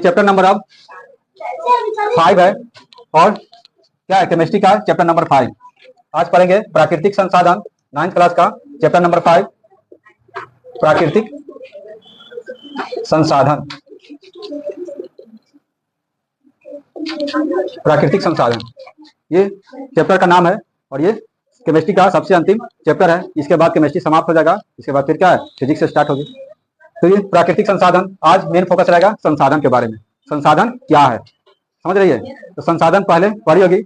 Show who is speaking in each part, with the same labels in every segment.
Speaker 1: Chapter number अब 5 है और क्या है, केमिस्ट्री का चैप्टर नंबर 5। आज पढ़ेंगे प्राकृतिक संसाधन, 9th क्लास का चैप्टर नंबर 5, प्राकृतिक संसाधन। प्राकृतिक संसाधन ये चैप्टर का नाम है और ये केमिस्ट्री का सबसे अंतिम चैप्टर है। इसके बाद केमिस्ट्री समाप्त हो जाएगा, इसके बाद फिर क्या है, फिजिक्स से स्टार्ट होगी। तो ये प्राकृतिक संसाधन, आज मेन फोकस रहेगा संसाधन के बारे में। संसाधन क्या है समझ रही है? तो संसाधन पहले पढ़ी होगी,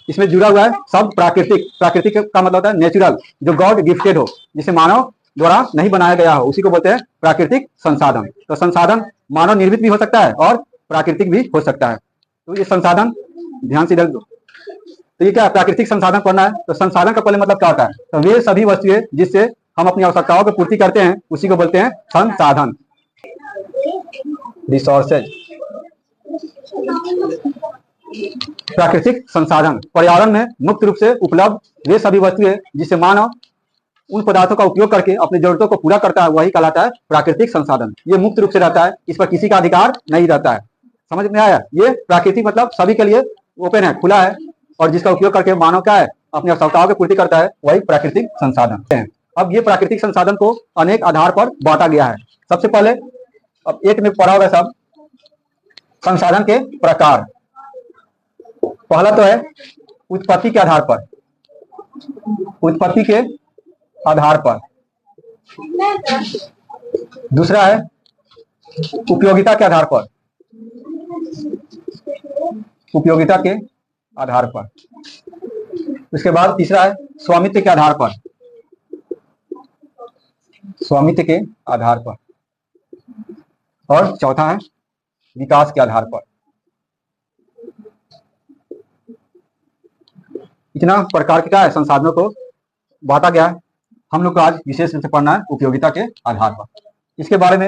Speaker 1: इसमें जुड़ा हुआ है सब प्राकृतिक। प्राकृतिक का मतलब होता है नेचुरल, जो गॉड गिफ्टेड हो, जिसे मानव द्वारा नहीं बनाया गया हो, उसी को बोलते हैं प्राकृतिक संसाधन। तो संसाधन मानव निर्मित भी हो सकता है और प्राकृतिक भी हो सकता है। तो ये संसाधन ध्यान से देख दो। तो ये क्या है, प्राकृतिक संसाधन पढ़ना है। तो संसाधन का पहले मतलब क्या होता है? तो वे सभी वस्तुएं जिससे हम अपनी आवश्यकताओं की पूर्ति करते हैं, उसी को बोलते हैं संसाधन, रिसोर्सेज। प्राकृतिक संसाधन पर्यावरण में मुक्त रूप से उपलब्ध वे सभी वस्तुएं जिससे मानव उन पदार्थों का उपयोग करके अपनी जरूरतों को पूरा करता है, वही कहलाता है प्राकृतिक संसाधन। ये मुक्त रूप से रहता है, इस पर किसी का अधिकार नहीं रहता है। समझ में आया? ये प्राकृतिक मतलब सभी के लिए ओपन है, खुला है, और जिसका उपयोग करके मानव क्या है, अपनी आवश्यकताओं की पूर्ति करता है, वही प्राकृतिक संसाधन है। अब ये प्राकृतिक संसाधन को अनेक आधार पर बांटा गया है। सबसे पहले अब एक में पढ़ा होगा सब, संसाधन के प्रकार। पहला तो है उत्पत्ति के आधार पर, उत्पत्ति के आधार पर। दूसरा है उपयोगिता के आधार पर, उपयोगिता के आधार पर। उसके बाद तीसरा है स्वामित्व के आधार पर, स्वामित्व के आधार पर। और चौथा है विकास के आधार पर। इतना प्रकार के क्या है, संसाधनों को बांटा गया है। हम लोग को आज विशेष रूप से पढ़ना है उपयोगिता के आधार पर। इसके बारे में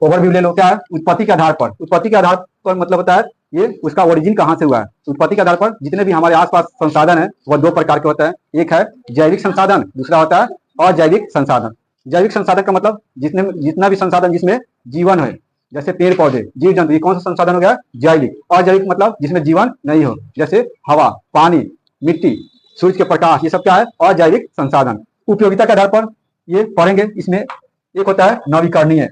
Speaker 1: ओवरव्यू ले लो। क्या है? उत्पत्ति के आधार पर। उत्पत्ति के आधार पर मतलब होता है ये उसका ओरिजिन कहाँ से हुआ है। उत्पत्ति के आधार पर जितने भी हमारे आसपास संसाधन है वह दो प्रकार के होते हैं। एक है जैविक संसाधन, दूसरा होता है अजैविक संसाधन। जैविक संसाधन का मतलब जितना भी संसाधन जिसमें जीवन है, जैसे पेड़ पौधे, जीव जंतु, ये कौन सा संसाधन हो गया? जैविक। अजैविक मतलब जिसमें जीवन नहीं हो, जैसे हवा, पानी, मिट्टी, सूर्य के प्रकाश, ये सब क्या है? अजैविक संसाधन। उपयोगिता के आधार पर ये पढ़ेंगे। इसमें एक होता है नवीकरणीय।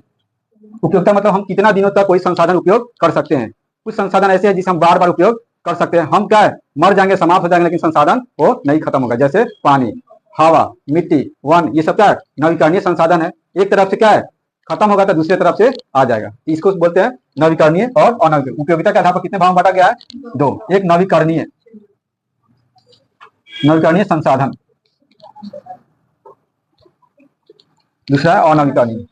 Speaker 1: उपयोगिता मतलब हम कितना दिनों तक कोई संसाधन उपयोग कर सकते हैं। कुछ संसाधन ऐसे हैं जिसे हम बार बार उपयोग कर सकते हैं। हम क्या है, मर जाएंगे, समाप्त हो जाएंगे, लेकिन संसाधन वो नहीं खत्म होगा। जैसे पानी, हवा, मिट्टी, वन, ये सब क्या है? नवीकरणीय संसाधन है। एक तरफ से क्या है, खत्म होगा तो दूसरी तरफ से आ जाएगा। इसको बोलते हैं नवीकरणीय और अनवीकरणीय। उपयोगिता के आधार पर कितने भाग बांटा गया है? दो। एक नवीकरणीय, नवीकरणीय संसाधन, दूसरा है अनवीकरणीय,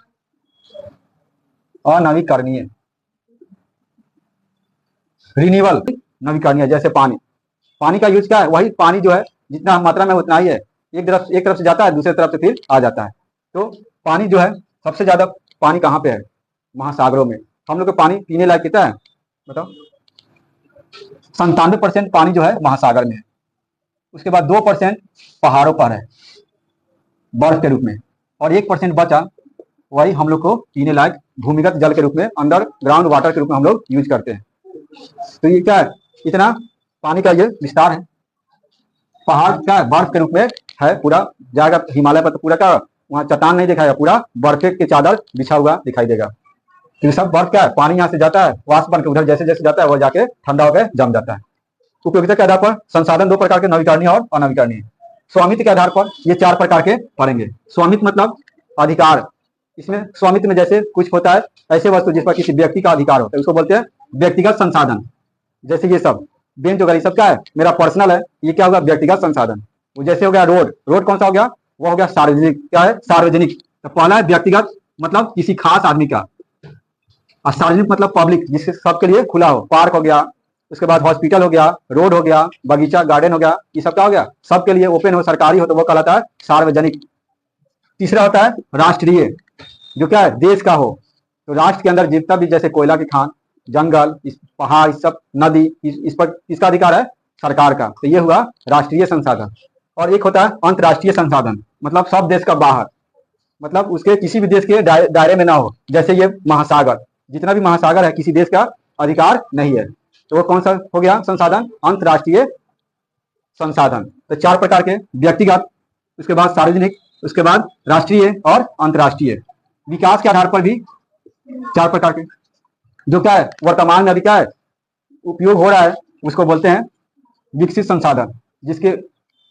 Speaker 1: अनवीकरणीय। रिन्यूअल नवीकरणीय, जैसे पानी। पानी का यूज क्या है? वही पानी जो है जितना मात्रा में उतना ही है, एक तरफ से जाता है, दूसरी तरफ से फिर आ जाता है। तो पानी जो है, सबसे ज्यादा पानी कहाँ पे है? महासागरों में। हम लोग को पानी पीने लायक कितना है बताओ? 97% पानी जो है महासागर में है। उसके बाद 2% पहाड़ों पर है बर्फ के रूप में, और 1% बचा, वही हम लोग को पीने लायक भूमिगत जल के रूप में, अंडर ग्राउंड वाटर के रूप में हम लोग यूज करते हैं। तो ये क्या है, इतना पानी का ये विस्तार है। पहाड़ क्या है? बर्फ के रूप में है, पूरा जाएगा हिमालय पर तो पूरा क्या, वहाँ चट्टान नहीं दिखाएगा, पूरा बर्फ के चादर बिछा हुआ दिखाई देगा। तो सब बर्फ क्या है, पानी यहाँ से जाता है, वाष्प बन के उधर जैसे जैसे जाता है, वह जाके ठंडा होकर जम जाता है। उपयोगिता के आधार पर संसाधन दो प्रकार के, नवीकरणीय और अनवीकरणीय। स्वामित्व के आधार पर ये 4 प्रकार के पढ़ेंगे। स्वामित्व मतलब अधिकार। इसमें स्वामित्व में जैसे कुछ होता है ऐसे वस्तु जिस पर किसी व्यक्ति का अधिकार होता है, उसको बोलते हैं व्यक्तिगत संसाधन। जैसे ये सब बेंच वगैरह सब क्या है, मेरा पर्सनल है, ये क्या होगा? व्यक्तिगत संसाधन। वो जैसे हो गया रोड, रोड कौन सा हो गया? वो हो गया सार्वजनिक। क्या है? सार्वजनिक। तो पहला है व्यक्तिगत मतलब किसी खास आदमी का, और सार्वजनिक मतलब पब्लिक, जिससे सबके लिए खुला हो। पार्क हो गया, उसके बाद हॉस्पिटल हो गया, रोड हो गया, बगीचा, गार्डन हो गया, ये सब क्या हो गया? सबके लिए ओपन हो, सरकारी हो, तो वो कहलाता है सार्वजनिक। तीसरा होता है राष्ट्रीय, जो क्या है? देश का हो। तो राष्ट्र के अंदर जितना भी, जैसे कोयला की खान, जंगल, पहाड़, इस सब, नदी, इस पर किसका अधिकार है? सरकार का। तो ये हुआ राष्ट्रीय संसाधन। और एक होता है अंतर्राष्ट्रीय संसाधन, मतलब सब देश का बाहर, मतलब उसके किसी भी देश के दायरे में ना हो। जैसे ये महासागर, जितना भी महासागर है किसी देश का अधिकार नहीं है। तो वो कौन सा हो गया संसाधन? अंतर्राष्ट्रीय संसाधन। तो 4 प्रकार के, व्यक्तिगत, उसके बाद सार्वजनिक, उसके बाद राष्ट्रीय और अंतर्राष्ट्रीय। विकास के आधार पर भी 4 प्रकार के, जो क्या है वर्तमान में अभी क्या है उपयोग हो रहा है, उसको बोलते हैं विकसित संसाधन। जिसके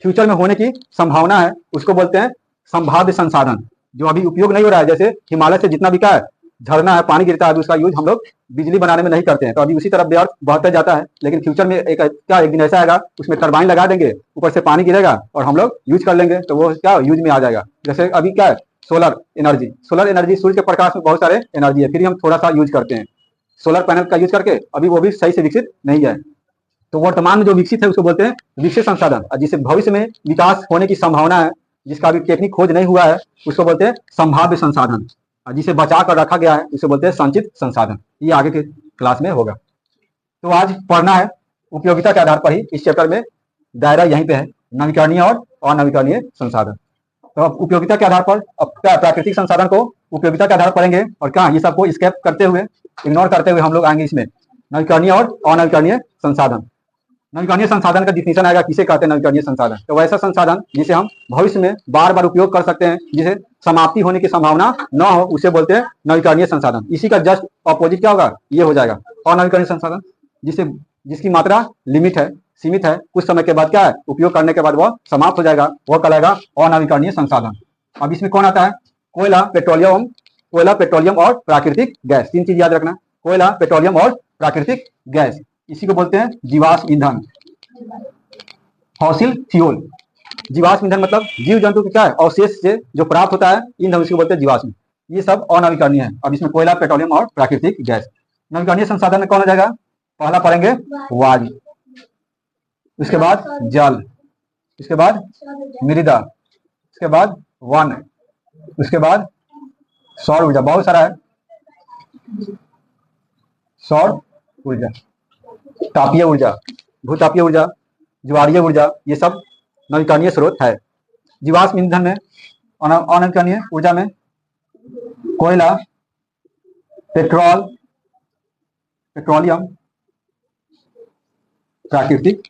Speaker 1: फ्यूचर में होने की संभावना है उसको बोलते हैं संभाव्य संसाधन। जो अभी उपयोग नहीं हो रहा है, जैसे हिमालय से जितना भी क्या है झरना है, पानी गिरता है, उसका यूज हम लोग बिजली बनाने में नहीं करते हैं, तो अभी उसी तरफ बढ़ता जाता है। लेकिन फ्यूचर में एक दिन ऐसा आएगा, उसमें टरबाइन लगा देंगे, ऊपर से पानी गिरेगा और हम लोग यूज कर लेंगे, तो वो क्या यूज में आ जाएगा। जैसे अभी क्या है सोलर एनर्जी, सूर्य के प्रकाश में बहुत सारे एनर्जी है, फिर हम थोड़ा सा यूज करते हैं सोलर पैनल का यूज करके, अभी वो भी सही से विकसित नहीं है। तो वर्तमान में जो विकसित है उसको बोलते हैं विकसित संसाधन, और जिसे भविष्य में विकास होने की संभावना है, जिसका अभी टेक्निक खोज नहीं हुआ है, उसको बोलते हैं संभाव्य संसाधन, और जिसे बचा कर रखा गया है उसे बोलते हैं संचित संसाधन। ये आगे के क्लास में होगा। तो आज पढ़ना है उपयोगिता के आधार पर ही, इस चैप्टर में दायरा यहीं पे है, नवीकरणीय और अनवीकरणीय संसाधन। तो अब उपयोगिता के आधार पर अब क्या प्राकृतिक संसाधन को उपयोगिता के आधार पर पढ़ेंगे, और क्या ये सबको स्केप करते हुए, इग्नोर करते हुए हम लोग आएंगे इसमें नवीकरणीय और अनवीकरणीय संसाधन। नवीकरणीय संसाधन का डिफिनेशन आएगा, किसे कहते हैं नवीकरणीय संसाधन? तो वैसा संसाधन जिसे हम भविष्य में बार बार उपयोग कर सकते हैं, जिसे समाप्ति होने की संभावना न हो, उसे बोलते हैं नवीकरणीय संसाधन। इसी का जस्ट अपोजिट क्या होगा? ये हो जाएगा अनवीकरणीय संसाधन, जिसकी मात्रा लिमिट है, सीमित है, कुछ समय के बाद क्या है उपयोग करने के बाद वह समाप्त हो जाएगा, वह कहलाएगा अनवीकरणीय संसाधन। अब इसमें कौन आता है? कोयला, पेट्रोलियम और प्राकृतिक गैस। 3 चीज याद रखना, कोयला, पेट्रोलियम और प्राकृतिक गैस। इसी को बोलते हैं जीवाश्म ईंधन, फॉसिल फ्यूल। जीवाश्म ईंधन मतलब जीव जंतु के क्या है अवशेष से जो प्राप्त होता है ईंधन, उसको बोलते हैं जीवाश्म। ये सब अनवीकरणीय है। अब इसमें कोयला, पेट्रोलियम और प्राकृतिक गैस। नवीकरणीय संसाधन में कौन हो जाएगा? पहला पढ़ेंगे वायु, उसके बाद जल, उसके बाद मृदा, उसके बाद वन, उसके बाद सौर ऊर्जा, बहुत सारा है, सौर ऊर्जा, तापीय ऊर्जा, भूतापीय ऊर्जा, ज्वारीय ऊर्जा, ये सब नवीकरणीय स्रोत है। जीवाश्म ईंधन में, अनवीकरणीय ऊर्जा में कोयला, पेट्रोलियम, प्राकृतिक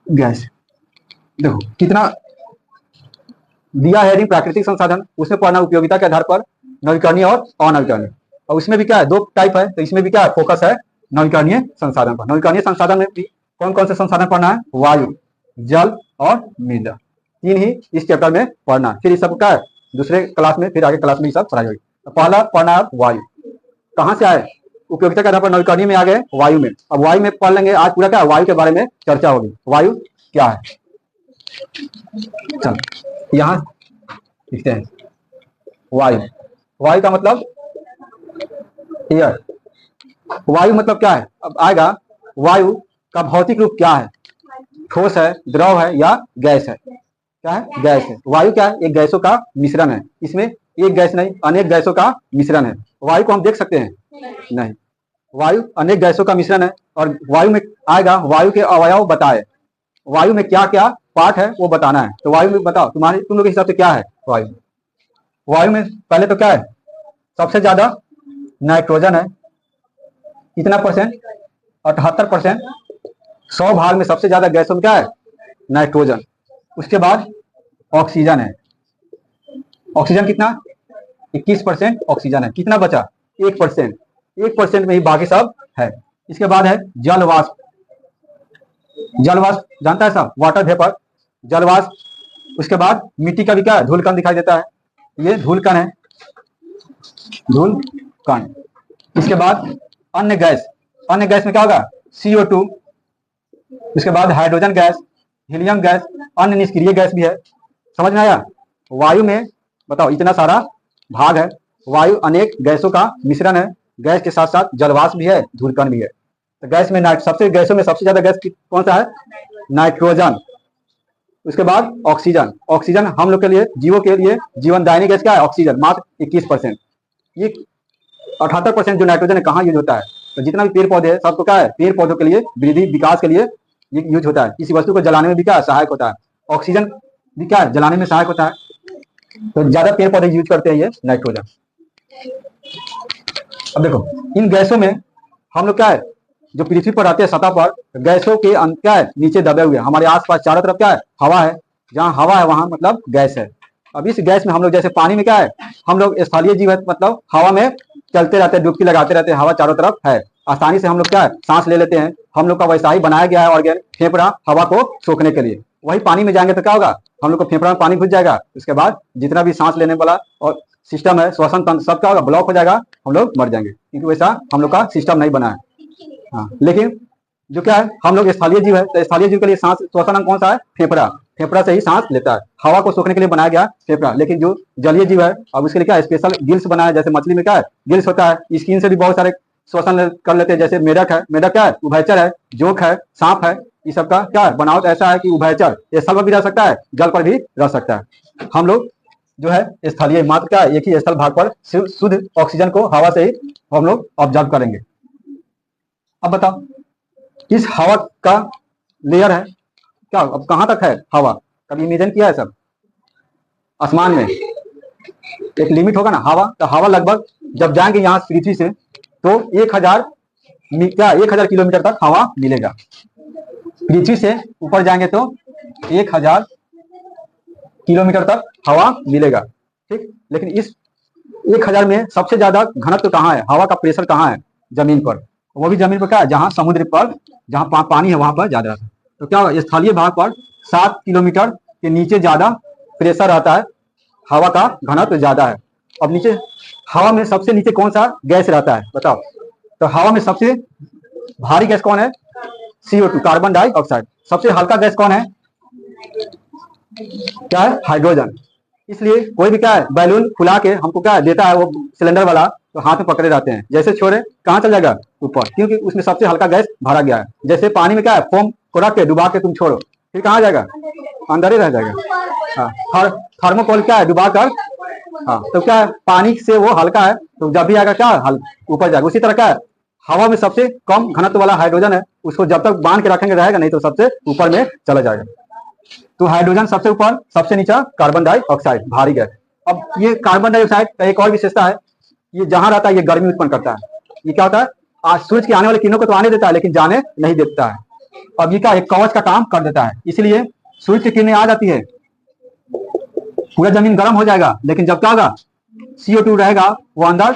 Speaker 1: गैस। देखो कितना दिया है प्राकृतिक संसाधन, उसमें पढ़ना उपयोगिता के आधार पर नवीकरणीय और अनवीकरणीय। और उसमें भी क्या है, 2 टाइप है, तो इसमें भी क्या है फोकस है नवीकरणीय संसाधन पर। नवीकरणीय संसाधन में भी कौन कौन से संसाधन पढ़ना है? वायु, जल और मृदा, 3 ही इस चैप्टर में पढ़ना। फिर इस सब का है दूसरे क्लास में, फिर आगे क्लास में ये सब पढ़ाई होगी। तो पहला पढ़ना है वायु। कहाँ से आए? उपयोगिता के आधार पर नवीकरणीय में आ गए वायु में। अब वायु में पढ़ लेंगे आज, पूरा क्या वायु के बारे में चर्चा होगी। वायु क्या है, चल यहाँ लिखते हैं। वायु का मतलब एयर। वायु मतलब क्या है? अब आएगा वायु का भौतिक रूप क्या है, ठोस है, द्रव है या गैस है? क्या है? गैस है। वायु क्या है? एक गैसों का मिश्रण है। इसमें एक गैस नहीं, अनेक गैसों का मिश्रण है। वायु को हम देख सकते हैं? नहीं। वायु अनेक गैसों का मिश्रण है। और वायु में आएगा वायु के अवयव बताए, वायु में क्या क्या पार्ट है वो बताना है। तो वायु में बताओ तुम लोग के हिसाब से क्या है वायु? वायु में पहले तो क्या है, सबसे ज्यादा नाइट्रोजन है। कितना परसेंट? 78%। 100 भाग में सबसे ज्यादा गैसों में क्या है? नाइट्रोजन। उसके बाद ऑक्सीजन है। ऑक्सीजन कितना? 21% ऑक्सीजन है। कितना बचा? 1%। 1% में ही बाकी सब है। इसके बाद है जल वाष्प। जल वाष्प जानता है सब, वाटर वेपर, जल वाष्प। उसके बाद मिट्टी का भी क्या है? धूलकण दिखाई देता है, ये धूलकण है, धूलकण। इसके बाद अन्य गैस। अन्य गैस में क्या होगा? CO2। उसके बाद हाइड्रोजन गैस, हीलियम गैस, अन्य निष्क्रिय गैस भी है। समझ में आया? वायु में बताओ इतना सारा भाग है। वायु अनेक गैसों का मिश्रण है। गैस के साथ साथ जलवाष्प भी है, धूलकण भी है। तो गैस में गैसों में सबसे ज्यादा गैस कौन सा है? नाइट्रोजन। उसके बाद ऑक्सीजन। ऑक्सीजन हम लोग के लिए, जीवों के लिए जीवनदायिनी गैस क्या है? ऑक्सीजन, मात्र 21%। ये 78% जो नाइट्रोजन है कहाँ यूज होता है? तो जितना भी पेड़ पौधे है सबको क्या है, पेड़ पौधों के लिए, वृद्धि विकास के लिए ये यूज होता है। किसी वस्तु को जलाने में भी क्या सहायक होता है। ऑक्सीजन भी क्या है? जलाने में सहायक होता है। तो ज्यादा पेड़ पौधे यूज करते हैं ये नाइट्रोजन। अब देखो इन गैसों में हम लोग क्या है, जो पृथ्वी पर रहते हैं सतह पर, गैसों के क्या है, नीचे दबे हुए हमारे आसपास चारों तरफ क्या है, हवा है। जहाँ हवा है वहां मतलब गैस है। अब इस गैस में हम लोग जैसे पानी में क्या है, हम लोग स्थलीय जीव है, मतलब हवा में चलते रहते हैं, डुबकी लगाते रहते हैं, हवा चारों तरफ है, आसानी से हम लोग क्या है सांस ले लेते हैं। हम लोग का वैसा ही बनाया गया है ऑर्गेन, फेफड़ा हवा को सोखने के लिए। वही पानी में जाएंगे तो क्या होगा, हम लोग को फेफड़ा में पानी घुस जाएगा, उसके बाद जितना भी सांस लेने वाला और सिस्टम है, श्वसन तंत्र, सब क्या होगा, ब्लॉक हो जाएगा, हम लोग मर जाएंगे, क्योंकि वैसा हम लोग का सिस्टम नहीं बना है। हाँ, लेकिन जो क्या है, हम लोग स्थलीय जीव है, तो स्थलीय जीव के लिए सांस श्वसन अंग कौन सा है, फेफड़ा। फेफड़ा से ही सांस लेता है, हवा को सोखने के लिए बनाया गया फेफड़ा। लेकिन जो जलीय जीव है, अब उसके लिए क्या स्पेशल गिल्स बनाया है, जैसे मछली में क्या है, गिल्स होता है, स्किन से भी बहुत सारे श्वसन कर लेते हैं। जैसे मेढक है, मेढक क्या है, उभयचर है, जोंक है, सांप है, ये सब का क्या है बनावट ऐसा है कि उभयचर, ये स्थल पर भी रह सकता है, जल पर भी रह सकता है। हम लोग जो है स्थलीय, मात्र क्या एक ही स्थल भाग पर शुद्ध ऑक्सीजन को हवा से ही हम लोग ऑब्जर्व करेंगे। अब बताओ इस हवा का लेयर है क्या, अब कहां तक है हवा, कभी इमेजिन किया है सब, आसमान में एक लिमिट होगा ना हवा, तो हवा लगभग जब जाएंगे यहाँ पृथ्वी से तो 1000 किलोमीटर तक हवा मिलेगा। पृथ्वी से ऊपर जाएंगे तो 1000 किलोमीटर तक हवा मिलेगा, ठीक। लेकिन इस 1000 में सबसे ज्यादा घनत्व कहाँ है, हवा का प्रेशर कहाँ है, जमीन पर। वो भी जमीन पर क्या है, जहाँ समुद्र पर, जहाँ पानी है वहां पर ज्यादा रहता है। तो क्या होगा, स्थलीय भाग पर 7 किलोमीटर के नीचे ज्यादा प्रेशर रहता है, हवा का घनत्व ज्यादा है। अब नीचे हवा में सबसे नीचे कौन सा गैस रहता है बताओ, तो हवा में सबसे भारी गैस कौन है, CO2, कार्बन डाइऑक्साइड। सबसे हल्का गैस कौन है, क्या है, हाइड्रोजन। इसलिए कोई भी क्या है बैलून फुला के हमको क्या देता है, वो सिलेंडर वाला, तो हाथ में पकड़े रहते हैं, जैसे छोड़े कहाँ चल जाएगा, ऊपर, क्योंकि उसमें सबसे हल्का गैस भरा गया है। जैसे पानी में क्या है, फोम को रख के डुबा के तुम छोड़ो, फिर कहाँ जाएगा, अंदर ही रह जाएगा। हाँ, थर्मोकोल क्या है, डुबा कर, हाँ, तो क्या है पानी से वो हल्का है, तो जब भी आएगा क्या ऊपर जाएगा। उसी तरह क्या है, हवा में सबसे कम घनत्व वाला हाइड्रोजन है, उसको जब तक बांध के रखेंगे रहेगा, नहीं तो सबसे ऊपर में चला जाएगा। तो हाइड्रोजन सबसे ऊपर, सबसे नीचा कार्बन डाइऑक्साइड, भारी गैस। अब ये कार्बन डाइऑक्साइड का एक और विशेषता है, ये जहां रहता है ये गर्मी उत्पन्न करता है। ये क्या होता है, आज सूरज के आने वाले किरणों को तो आने देता है, लेकिन जाने नहीं देता है। अब ये क्या एक कवच का काम कर देता है, इसलिए सूरज की किरणें आ जाती है, पूरा जमीन गर्म हो जाएगा, लेकिन जब क्या होगा, CO2 रहेगा वो अंदर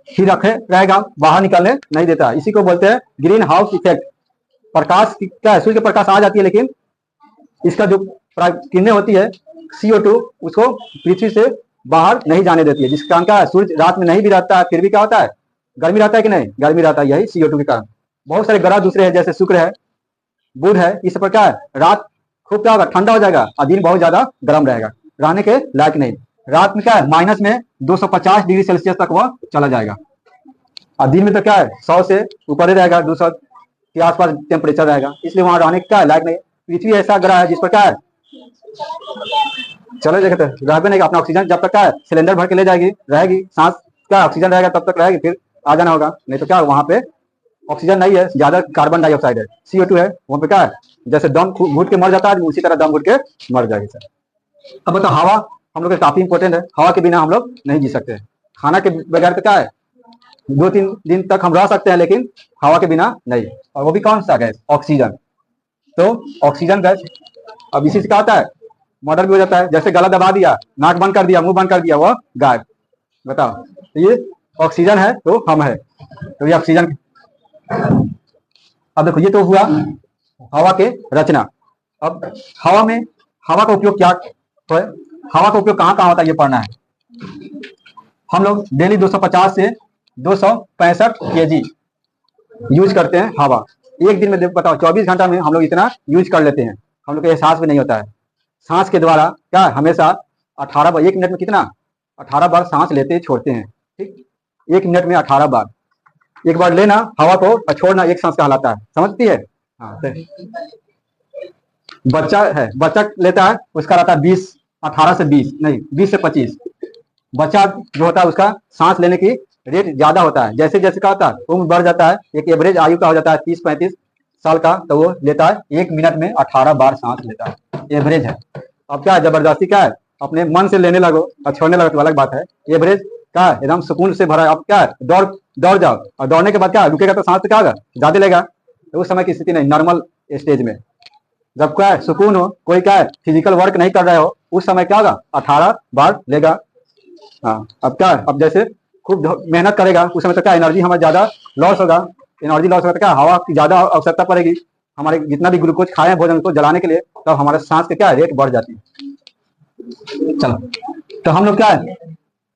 Speaker 1: ही रखे रहेगा, बाहर निकलने नहीं देता। इसी को बोलते हैं ग्रीन हाउस इफेक्ट। प्रकाश क्या है, सूर्य के प्रकाश आ जाती है, लेकिन इसका जो किरणें होती है CO2 उसको पृथ्वी से बाहर नहीं जाने देती है, जिसके कारण क्या है, सूर्य रात में नहीं भी रहता है, फिर भी क्या होता है, गर्मी रहता है कि नहीं, गर्मी रहता है, यही CO2 के कारण। बहुत सारे ग्रह दूसरे हैं, जैसे शुक्र है, बुध है, इस पर क्या है, रात खूब क्या होगा, ठंडा हो जाएगा, और दिन बहुत ज्यादा गर्म रहेगा, रहने के लायक नहीं। रात में क्या है, माइनस में 250 डिग्री सेल्सियस तक वह चला जाएगा, और दिन में तो क्या है 100 से ऊपर ही रहेगा, 200 के आसपास टेम्परेचर रहेगा, इसलिए वहां रहने का लायक नहीं। पृथ्वी ऐसा ग्रह है जिस पर क्या है, चलो देखे तो रह भी नहीं, अपना ऑक्सीजन जब तक क्या है सिलेंडर भर के ले जाएगी, रहेगी, सांस क्या ऑक्सीजन रहेगा तब तक रहेगी, फिर आ जाना होगा, नहीं तो क्या वहां पे ऑक्सीजन नहीं है, ज्यादा कार्बन डाइऑक्साइड है, CO2 है, वहां पे क्या है, जैसे दम घुट के मर जाता है, उसी तरह दम घुट के मर जाएगी सर। अब बताओ हवा हम लोग काफी इंपॉर्टेंट है, हवा के बिना हम लोग नहीं जी सकते। खाना के बगैर तो क्या है 2-3 दिन तक हम रह सकते हैं, लेकिन हवा के बिना नहीं। और वो भी कौन सा गैस, ऑक्सीजन। तो ऑक्सीजन गैस, अब इसी से क्या होता है, मर्डर भी हो जाता है, जैसे गला दबा दिया, नाक बंद कर दिया, मुंह बंद कर दिया, वो गायब। बताओ, तो ये ऑक्सीजन है तो हम है, तो ये ऑक्सीजन। अब देखो ये तो हुआ हवा के रचना। अब हवा में हवा का उपयोग क्या तो है, हवा का उपयोग कहाँ कहाँ होता है ये पढ़ना है। हम लोग डेली 250 से 265 kg यूज करते हैं हवा, एक दिन में बताओ 24 घंटा में हम लोग इतना यूज कर लेते हैं, हम लोग को एहसास भी नहीं होता है। सांस के द्वारा क्या हमेशा 18 बार, एक मिनट में कितना 18 बार सांस लेते छोड़ते हैं, ठीक, एक मिनट में 18 बार। एक बार लेना हवा को और छोड़ना एक सांस कहलाता है, समझती है। हाँ, बच्चा है, बच्चा लेता है उसका रहता है 18 से 20 नहीं 20 से 25। बच्चा जो होता है उसका सांस लेने की रेट ज्यादा होता है, जैसे जैसे क्या होता है उम्र बढ़ जाता है, एक एवरेज आयु का हो जाता है 30-35 साल का, तो वो लेता है एक मिनट में 18 बार सांस लेता है, एवरेज है। अब क्या है, जबरदस्ती क्या है अपने मन से लेने लगो और छोड़ने लगो तो अलग बात है, एवरेज क्या है, एकदम सुकून से भरा। अब क्या है, दौड़ दौड़ जाओ, और दौड़ने के बाद क्या रुकेगा तो सांस तो क्या होगा, ज्यादा लेगा। तो उस समय की स्थिति नहीं, नॉर्मल स्टेज में जब क्या है सुकून हो, कोई क्या है फिजिकल वर्क नहीं कर रहे हो, उस समय क्या होगा 18 बार लेगा। हाँ, अब क्या है, अब जैसे खूब मेहनत करेगा उस समय तो क्या एनर्जी हमारा ज्यादा लॉस होगा। एनर्जी लॉस होगा तो क्या हवा की ज्यादा आवश्यकता पड़ेगी, हमारे जितना भी ग्लूकोज खाए हैं भोजन को जलाने के लिए, तब तो हमारे सांस के क्या रेट बढ़ जाती है। चलो, तो हम लोग क्या है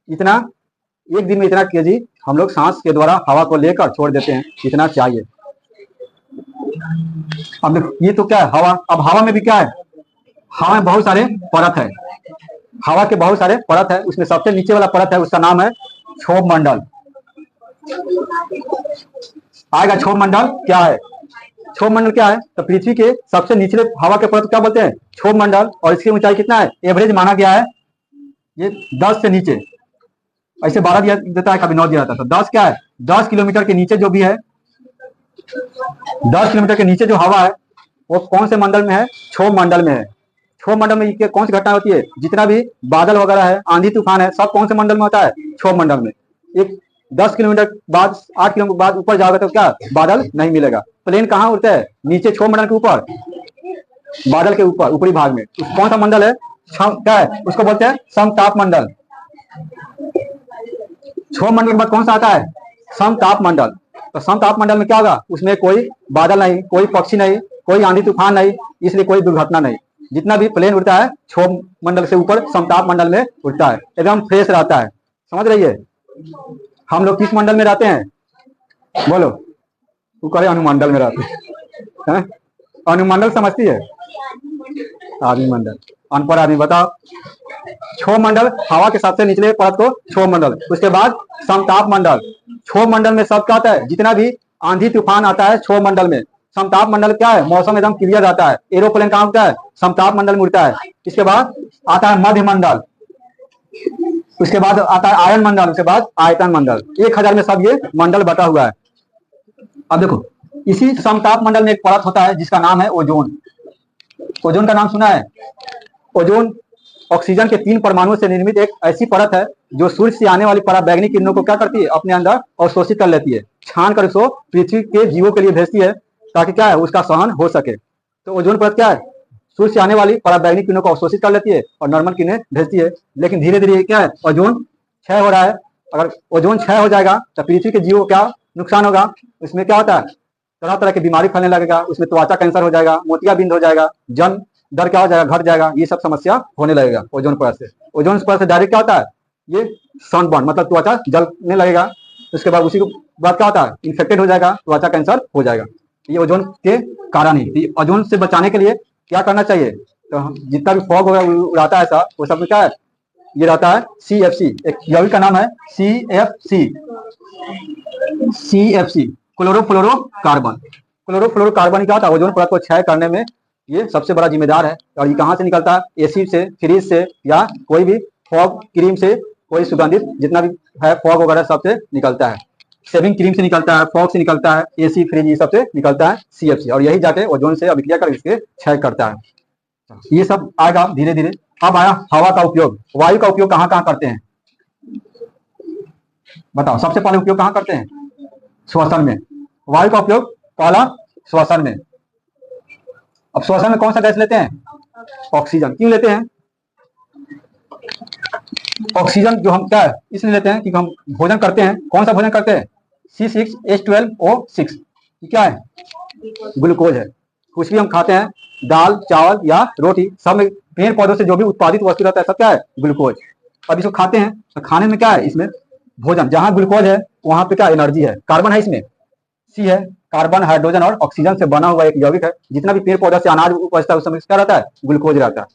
Speaker 1: इतना एक दिन में इतना केजी हम लोग सांस के द्वारा हवा को लेकर छोड़ देते हैं, इतना चाहिए। अब देखो ये तो क्या है हवा। अब हवा में भी क्या है, हवा में बहुत सारे परत है, हवा के बहुत सारे परत है। उसमें सबसे नीचे वाला परत है, उसका नाम है क्षोभ मंडल। आएगा क्षोभ मंडल क्या है, क्षोभ मंडल क्या है, तो पृथ्वी के सबसे निचले हवा के परत क्या बोलते हैं, क्षोभ मंडल। और इसकी ऊंचाई कितना है, एवरेज माना गया है ये 10 से नीचे, ऐसे 12 दिया देता है, कभी 9 दिया जाता है, तो 10 क्या है, 10 किलोमीटर के नीचे जो भी है, 10 किलोमीटर के नीचे जो हवा है वो कौन से मंडल में है, क्षोभ मंडल में है। क्षोभ मंडल में कौन सी घटना होती है, जितना भी बादल वगैरह है, आंधी तूफान है, सब कौन से मंडल में होता है, क्षोभ मंडल में। एक 10 किलोमीटर बाद 8 किलोमीटर बाद ऊपर जाओगे तो क्या बादल नहीं मिलेगा। प्लेन कहाँ उड़ता है, नीचे क्षोभ मंडल के ऊपर, बादल के ऊपर ऊपरी भाग में। कौन सा मंडल है, क्या है, उसको बोलते हैं समताप मंडल। क्षोभ मंडल के बाद कौन सा आता है, समताप मंडल। तो समताप मंडल में क्या होगा, उसमें कोई बादल नहीं, कोई पक्षी नहीं, कोई आंधी तूफान नहीं, इसलिए कोई दुर्घटना नहीं। जितना भी प्लेन उड़ता है क्षोभ मंडल से ऊपर समताप मंडल में उड़ता है, एकदम फ्रेश रहता है। समझ रही है। हम लोग किस मंडल में रहते हैं, बोलो, वो करे अनुमंडल में रहते हैं। अनुमंडल समझती है, आदमी मंडल, अनपढ़ आदमी बताओ। क्षोभ मंडल हवा के सबसे निचले परत को क्षोभ मंडल, उसके बाद समताप मंडल। क्षोभ मंडल में सब क्या आता है, जितना भी आंधी तूफान आता है क्षोभ मंडल में। समताप मंडल क्या है, मौसम एकदम क्लियर रहता है, एरोप्लेन कहाँ उड़ता है, समताप मंडल में उड़ता है। इसके बाद आता है मध्य मंडल, उसके बाद आता है आयन मंडल, उसके बाद आयतन मंडल। 1000 में सब ये मंडल बटा हुआ है। अब देखो इसी समताप मंडल में एक परत होता है जिसका नाम है ओजोन। ओजोन का नाम सुना है, ओजोन ऑक्सीजन के 3 परमाणुओं से निर्मित एक ऐसी परत है जो सूर्य से आने वाली पराबैंगनी किरणों को क्या करती है, अपने अंदर अवशोषित कर लेती है, छान कर उसको पृथ्वी के जीवों के लिए भेजती है, ताकि क्या है उसका सहन हो सके। तो ओजोन परत क्या है, सूर्य से आने वाली पराबैंगनी किरणों को अवशोषित कर लेती है और नॉर्मल किरणें भेजती है। लेकिन धीरे धीरे क्या है, ओजोन क्षय हो रहा है। अगर ओजोन क्षय हो जाएगा तो पृथ्वी के जीवों को क्या नुकसान होगा, उसमें क्या होता है, तरह तरह की बीमारी फैलने लगेगा, उसमें त्वचा कैंसर हो जाएगा, मोतियाबिंद हो जाएगा, जन्म दर क्या हो जाएगा, घट जाएगा, ये सब समस्या होने लगेगा ओजोन परत से। ओजोन परत से डायरेक्ट क्या होता है, ये सनबर्न मतलब त्वचा जलने लगेगा। उसके बाद उसी के बाद क्या होता है, इन्फेक्टेड हो जाएगा, त्वचा कैंसर हो जाएगा। ये ओजोन के कारण ही। ओजोन से बचाने के लिए क्या करना चाहिए, तो जितना भी फॉग होगा उड़ाता है ऐसा, वो सब में क्या है, ये रहता है CFC, एक यौगिक का नाम है CFC, क्लोरोफ्लोरोकार्बन। क्लोरोफ्लोरोकार्बन क्या होता है, ओजोन परत को क्षय करने में ये सबसे बड़ा जिम्मेदार है। और ये कहाँ से निकलता है, एसिड से, फ्रीज से, या कोई भी फॉग क्रीम से, कोई सुगंधित जितना भी है फॉग वगैरह सबसे निकलता है। शेविंग क्रीम से निकलता है, फॉग से निकलता है, एसी फ्रिज ये सबसे निकलता है CFC, और यही जाके ओजोन से अभिक्रिया कर इसके क्षय करता है। ये सब आएगा धीरे धीरे। अब आया हवा का उपयोग। वायु का उपयोग कहाँ कहाँ करते हैं, बताओ। सबसे पहले उपयोग कहाँ करते हैं, श्वसन में। वायु का उपयोग पहला श्वसन में। अब श्वसन में कौन सा गैस लेते हैं, ऑक्सीजन। क्यों लेते हैं, ऑक्सीजन जो हम क्या है इसलिए लेते हैं क्योंकि हम भोजन करते हैं। कौन सा भोजन करते हैं, C6H12O6, क्या है, ग्लूकोज है। कुछ भी हम खाते हैं, दाल चावल या रोटी, सब में पेड़ पौधों से जो भी उत्पादित वस्तु रहता है सब क्या है, ग्लूकोज। अब इसको खाते हैं तो खाने में क्या है, इसमें भोजन, जहां ग्लूकोज है वहां पे क्या एनर्जी है। कार्बन है इसमें, C है, कार्बन हाइड्रोजन और ऑक्सीजन से बना हुआ एक यौगिक है। जितना भी पेड़ पौधा से अनाज उपजता है उसमें क्या रहता है, ग्लूकोज रहता है।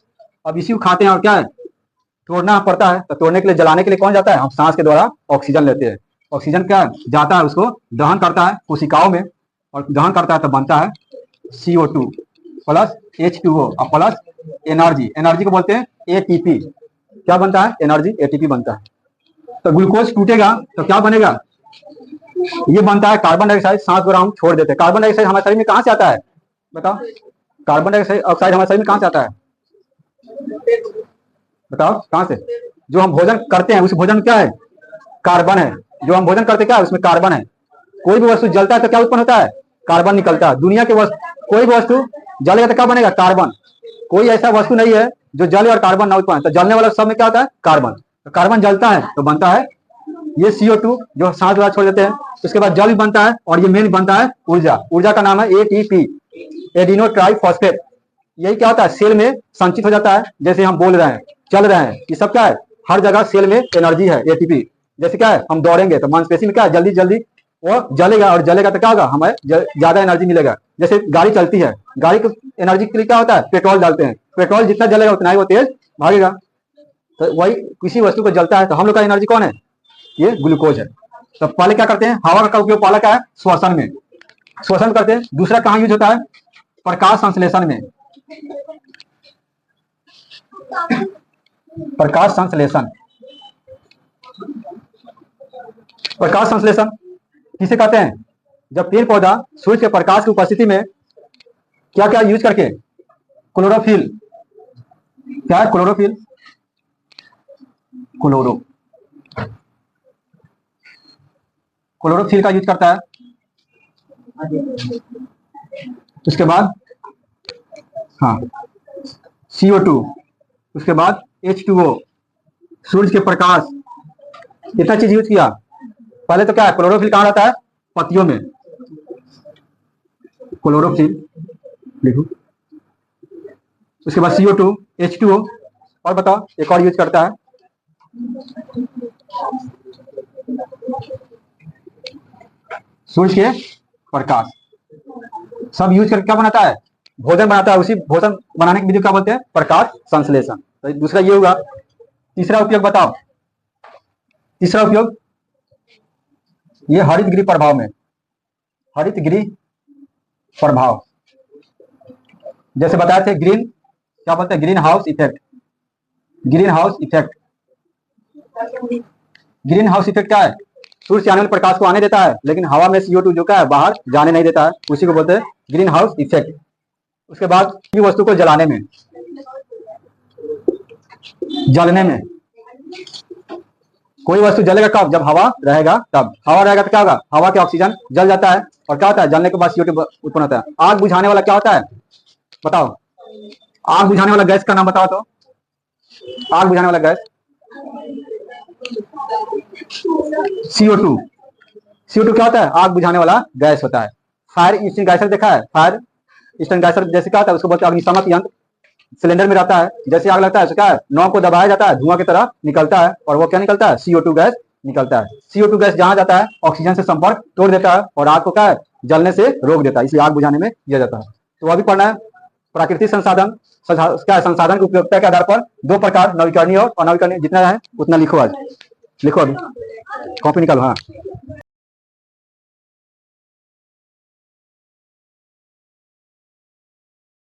Speaker 1: अब इसी को खाते हैं और क्या है, तोड़ना पड़ता है, तो तोड़ने के लिए, जलाने के लिए कौन जाता है, हम सांस के द्वारा ऑक्सीजन लेते हैं। ऑक्सीजन क्या जाता है, उसको दहन करता है कोशिकाओं में, और दहन करता है तो बनता है CO2 प्लस H2O और प्लस एनर्जी। एनर्जी को बोलते हैं ATP। क्या बनता है, एनर्जी ATP बनता है। तो ग्लूकोज टूटेगा तो क्या बनेगा, ये बनता है कार्बन डाइऑक्साइड। सांस द्वारा हम छोड़ देते हैं। कार्बन डाइऑक्साइड हमारे शरीर में कहाँ से आता है, बताओ। कार्बन डाइऑक्साइड हमारे शरीर में कहाँ से आता है, बताओ कहाँ से। जो हम भोजन करते हैं उस भोजन क्या है, कार्बन है। जो हम भोजन करते क्या है, उसमें कार्बन है। कोई भी वस्तु जलता है तो क्या उत्पन्न होता है, कार्बन निकलता है। दुनिया के वस्तु, कोई भी वस्तु जलेगा तो क्या बनेगा, कार्बन। कोई ऐसा वस्तु नहीं है जो जले और कार्बन ना उत्पन्न, तो जलने वाला सब में क्या होता है, कार्बन। तो कार्बन जलता है तो बनता है ये CO2 जो सांस द्वारा छोड़ देते हैं। उसके बाद जल भी बनता है और ये मेन बनता है ऊर्जा। ऊर्जा का नाम है ATP, एडिनो ट्राइफॉस्फेट। यही क्या होता है, सेल में संचित हो जाता है। जैसे हम बोल रहे हैं, चल रहे हैं, ये सब क्या है, हर जगह सेल में एनर्जी है ATP। जैसे क्या है, हम दौड़ेंगे तो मांसपेशी में क्या है, जल्दी जल्दी वो जलेगा, और जलेगा तो क्या होगा, हमें ज्यादा एनर्जी मिलेगा। जैसे गाड़ी चलती है, गाड़ी को एनर्जी के लिए क्या होता है, पेट्रोल डालते हैं। पेट्रोल जितना जलेगा उतना ही वो तेज भागेगा। तो वही किसी वस्तु को जलता है तो हम लोग का एनर्जी कौन है, ये ग्लूकोज है। तो पहले क्या करते हैं, हवा का उपयोग पहला क्या है, श्वसन में, श्वसन करते हैं। दूसरा कहाँ यूज होता है, प्रकाश संश्लेषण में। प्रकाश संश्लेषण, प्रकाश संश्लेषण किसे कहते हैं, जब पेड़ पौधा सूर्य के प्रकाश की उपस्थिति में क्या क्या यूज करके, क्लोरोफिल, क्या है क्लोरोफिल, क्लोरोफिल का यूज करता है। उसके बाद हाँ CO2, उसके बाद H2O, सूर्य के प्रकाश, इतना चीज यूज किया। पहले तो क्या है, क्लोरोफिल कहाँ रहता है, पत्तियों में, क्लोरोफिल लिखो। उसके बाद CO2, H2O, और बताओ एक और यूज करता है, सूर्य के प्रकाश। सब यूज करके क्या बनाता है, भोजन बनाता है। उसी भोजन बनाने की विधि क्या बोलते हैं, प्रकाश संश्लेषण। तो दूसरा ये होगा। तीसरा उपयोग बताओ, तीसरा उपयोग ये हरित गृह प्रभाव में, हरित गृह प्रभाव, जैसे बताए थे ग्रीन, क्या बोलते हैं, green house effect. Green house effect, green house effect क्या है, सूर्य से आने वाले प्रकाश को आने देता है, लेकिन हवा में CO2 जो क्या है बाहर जाने नहीं देता है, उसी को बोलते हैं ग्रीन हाउस इफेक्ट। उसके बाद ये वस्तु को जलाने में, जलने में, कोई वस्तु जलेगा कब, जब हवा रहेगा तब। हवा रहेगा तो क्या होगा, हवा के ऑक्सीजन जल जाता है, और क्या होता है, जलने के बाद CO2 उत्पन्न होता है। आग बुझाने वाला क्या होता है, बताओ, आग बुझाने वाला गैस का नाम बताओ तो, आग बुझाने वाला गैस, CO2। CO2 क्या होता है, आग बुझाने वाला गैस होता है। फायर एक्सटिंग्विशर देखा है, फायर एक्सटिंग्विशर जैसे क्या होता है, उसको बोलते हैं अग्निशामक यंत्र। सिलेंडर में रहता है, जैसे आग लगता है तो क्या है, नॉब को दबाया जाता है, धुआं की तरह निकलता है, और वो क्या निकलता है, CO2 गैस निकलता है। CO2 गैस जहां जाता है ऑक्सीजन से संपर्क तोड़ देता है, और आग को क्या है, जलने से रोक देता है, इसलिए आग बुझाने में दिया जाता है। तो अभी पढ़ना है प्राकृतिक संसाधन, क्या है, संसाधन की उपयोगिता के आधार पर दो प्रकार, नवीकरणीय और अनवीकरणीय। जितना है उतना लिखो, आज लिखो, अभी कॉपी निकालो। हाँ